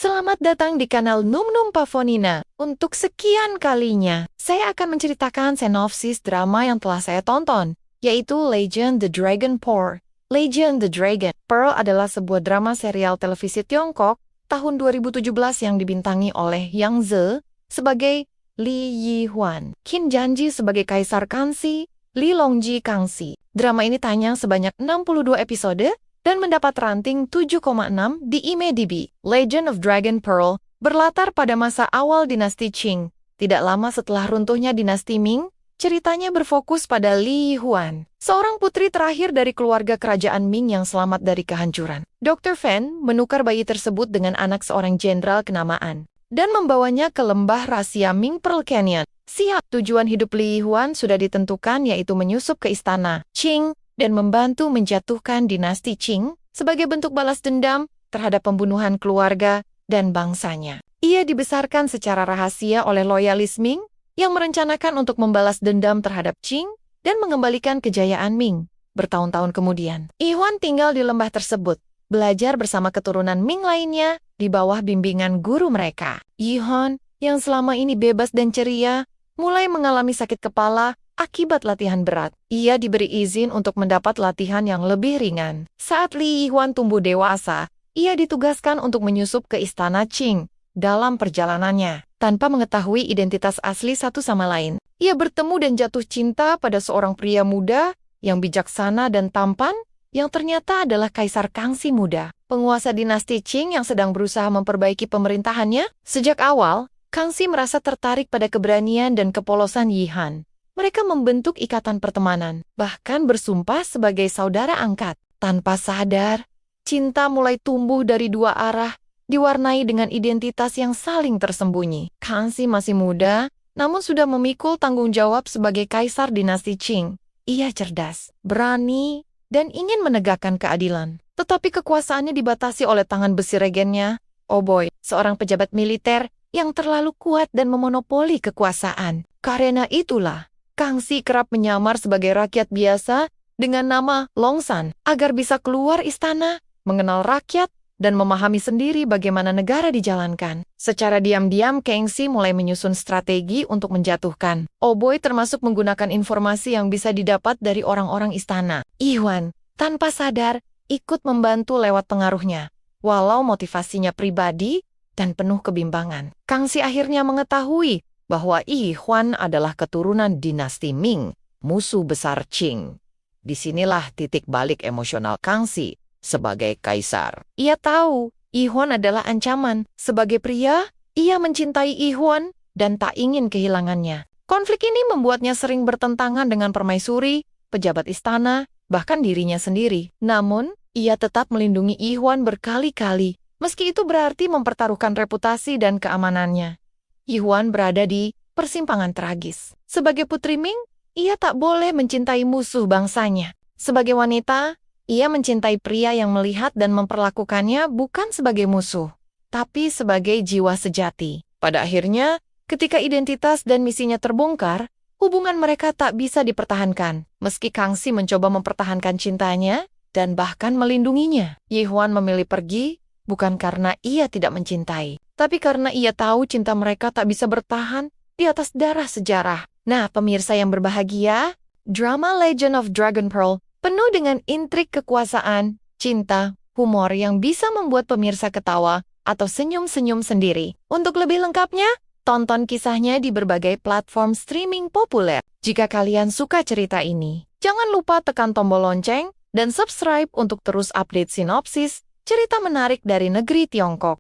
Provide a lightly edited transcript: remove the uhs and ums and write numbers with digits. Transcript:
Selamat datang di kanal Num Num Pavonina. Untuk sekian kalinya, saya akan menceritakan sinopsis drama yang telah saya tonton, yaitu Legend the Dragon Pearl. Legend the Dragon Pearl adalah sebuah drama serial televisi Tiongkok tahun 2017 yang dibintangi oleh Yang Ze sebagai Li Yihwan, Qin Janji sebagai Kaisar Kangxi, Li Longji Kangxi. Drama ini tayang sebanyak 62 episode dan mendapat ranting 7,6 di IMDb. Legend of Dragon Pearl berlatar pada masa awal dinasti Qing. Tidak lama setelah runtuhnya dinasti Ming, ceritanya berfokus pada Li Yihwan, seorang putri terakhir dari keluarga kerajaan Ming yang selamat dari kehancuran. Dr. Fen menukar bayi tersebut dengan anak seorang jenderal kenamaan dan membawanya ke lembah rahasia Ming Pearl Canyon. Siap, tujuan hidup Li Yihwan sudah ditentukan, yaitu menyusup ke istana Qing dan membantu menjatuhkan dinasti Qing sebagai bentuk balas dendam terhadap pembunuhan keluarga dan bangsanya. Ia dibesarkan secara rahasia oleh loyalis Ming yang merencanakan untuk membalas dendam terhadap Qing dan mengembalikan kejayaan Ming. Bertahun-tahun kemudian, Yihwan tinggal di lembah tersebut, belajar bersama keturunan Ming lainnya di bawah bimbingan guru mereka. Yihwan, yang selama ini bebas dan ceria, mulai mengalami sakit kepala akibat latihan berat. Ia diberi izin untuk mendapat latihan yang lebih ringan. Saat Li Yihwan tumbuh dewasa, ia ditugaskan untuk menyusup ke istana Qing. Dalam perjalanannya, tanpa mengetahui identitas asli satu sama lain, ia bertemu dan jatuh cinta pada seorang pria muda yang bijaksana dan tampan, yang ternyata adalah Kaisar Kangxi muda, penguasa dinasti Qing yang sedang berusaha memperbaiki pemerintahannya. Sejak awal, Kangxi merasa tertarik pada keberanian dan kepolosan Yihwan. Mereka membentuk ikatan pertemanan, bahkan bersumpah sebagai saudara angkat. Tanpa sadar, cinta mulai tumbuh dari dua arah, diwarnai dengan identitas yang saling tersembunyi. Kangxi masih muda, namun sudah memikul tanggung jawab sebagai kaisar dinasti Qing. Ia cerdas, berani, dan ingin menegakkan keadilan. Tetapi kekuasaannya dibatasi oleh tangan besi regennya, Oboy, seorang pejabat militer yang terlalu kuat dan memonopoli kekuasaan. Karena itulah, Kangxi kerap menyamar sebagai rakyat biasa dengan nama Longshan agar bisa keluar istana, mengenal rakyat, dan memahami sendiri bagaimana negara dijalankan. Secara diam-diam, Kangxi mulai menyusun strategi untuk menjatuhkan Oboy, termasuk menggunakan informasi yang bisa didapat dari orang-orang istana. Yihwan, tanpa sadar, ikut membantu lewat pengaruhnya. Walau motivasinya pribadi dan penuh kebimbangan, Kangxi akhirnya mengetahui bahwa Yihwan adalah keturunan dinasti Ming, musuh besar Qing. Disinilah titik balik emosional Kangxi sebagai kaisar. Ia tahu Yihwan adalah ancaman. Sebagai pria, ia mencintai Yihwan dan tak ingin kehilangannya. Konflik ini membuatnya sering bertentangan dengan permaisuri, pejabat istana, bahkan dirinya sendiri. Namun, ia tetap melindungi Yihwan berkali-kali, meski itu berarti mempertaruhkan reputasi dan keamanannya. Yihwan berada di persimpangan tragis. Sebagai putri Ming, ia tak boleh mencintai musuh bangsanya. Sebagai wanita, ia mencintai pria yang melihat dan memperlakukannya bukan sebagai musuh, tapi sebagai jiwa sejati. Pada akhirnya, ketika identitas dan misinya terbongkar, hubungan mereka tak bisa dipertahankan. Meski Kangxi mencoba mempertahankan cintanya dan bahkan melindunginya, Yihwan memilih pergi bukan karena ia tidak mencintai, tapi karena ia tahu cinta mereka tak bisa bertahan di atas darah sejarah. Nah, pemirsa yang berbahagia, drama Legend of Dragon Pearl penuh dengan intrik kekuasaan, cinta, humor yang bisa membuat pemirsa ketawa atau senyum-senyum sendiri. Untuk lebih lengkapnya, tonton kisahnya di berbagai platform streaming populer. Jika kalian suka cerita ini, jangan lupa tekan tombol lonceng dan subscribe untuk terus update sinopsis cerita menarik dari negeri Tiongkok.